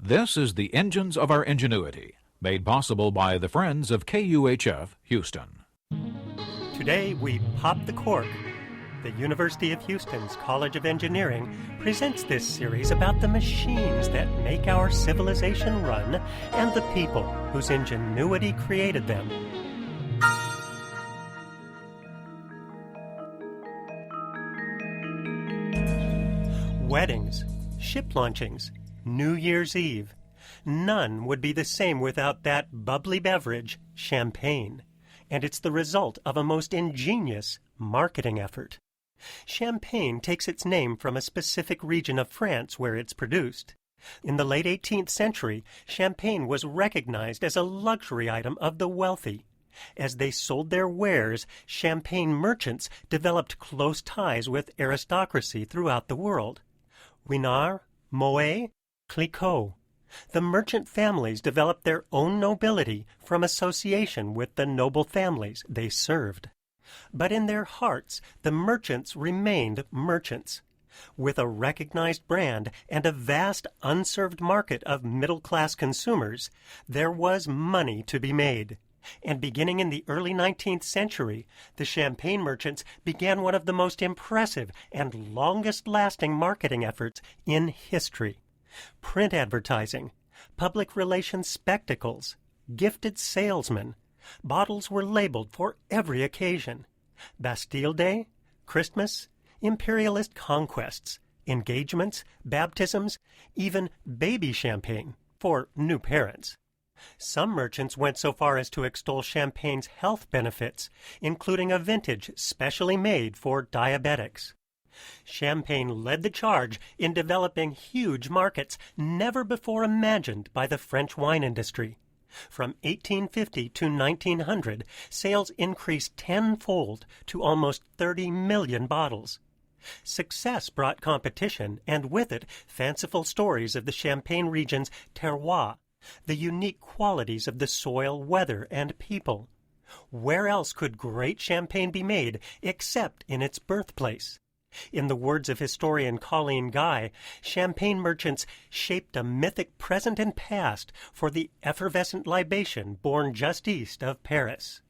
This is the Engines of Our Ingenuity, made possible by the Friends of KUHF Houston. Today we pop the cork. The University of Houston's College of Engineering presents this series about the machines that make our civilization run and the people whose ingenuity created them. Weddings, ship launchings, New Year's Eve. None would be the same without that bubbly beverage, champagne. And it's the result of a most ingenious marketing effort. Champagne takes its name from a specific region of France where it's produced. In the late 18th century, champagne was recognized as a luxury item of the wealthy. As they sold their wares, champagne merchants developed close ties with aristocracy throughout the world. Ruinart, Moet, Clicquot. The merchant families developed their own nobility from association with the noble families they served. But in their hearts, the merchants remained merchants. With a recognized brand and a vast unserved market of middle-class consumers, there was money to be made. And beginning in the early 19th century, the champagne merchants began one of the most impressive and longest-lasting marketing efforts in history. Print advertising, public relations spectacles, gifted salesmen. Bottles were labeled for every occasion. Bastille Day, Christmas, imperialist conquests, engagements, baptisms, even baby champagne for new parents. Some merchants went so far as to extol champagne's health benefits, including a vintage specially made for diabetics. Champagne led the charge in developing huge markets never before imagined by the French wine industry. From 1850 to 1900, sales increased tenfold to almost 30 million bottles. Success brought competition, and with it, fanciful stories of the Champagne region's terroir, the unique qualities of the soil, weather, and people. Where else could great champagne be made except in its birthplace? In the words of historian Colleen Guy, champagne merchants shaped a mythic present and past for the effervescent libation born just east of Paris.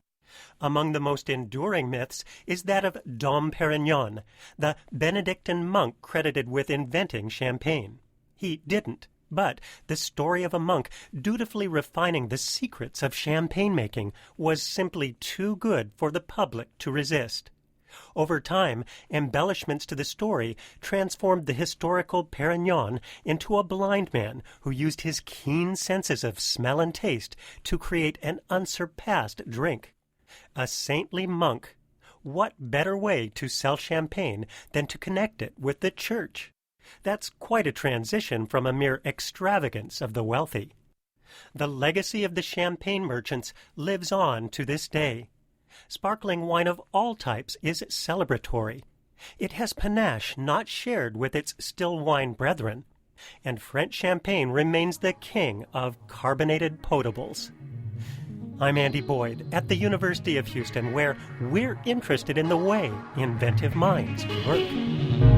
Among the most enduring myths is that of Dom Perignon, the Benedictine monk credited with inventing champagne. He didn't, but the story of a monk dutifully refining the secrets of champagne making was simply too good for the public to resist. Over time, embellishments to the story transformed the historical Perignon into a blind man who used his keen senses of smell and taste to create an unsurpassed drink. A saintly monk. What better way to sell champagne than to connect it with the church? That's quite a transition from a mere extravagance of the wealthy. The legacy of the champagne merchants lives on to this day. Sparkling wine of all types is celebratory. It has panache not shared with its still wine brethren, and French champagne remains the king of carbonated potables. I'm Andy Boyd at the University of Houston, where we're interested in the way inventive minds work.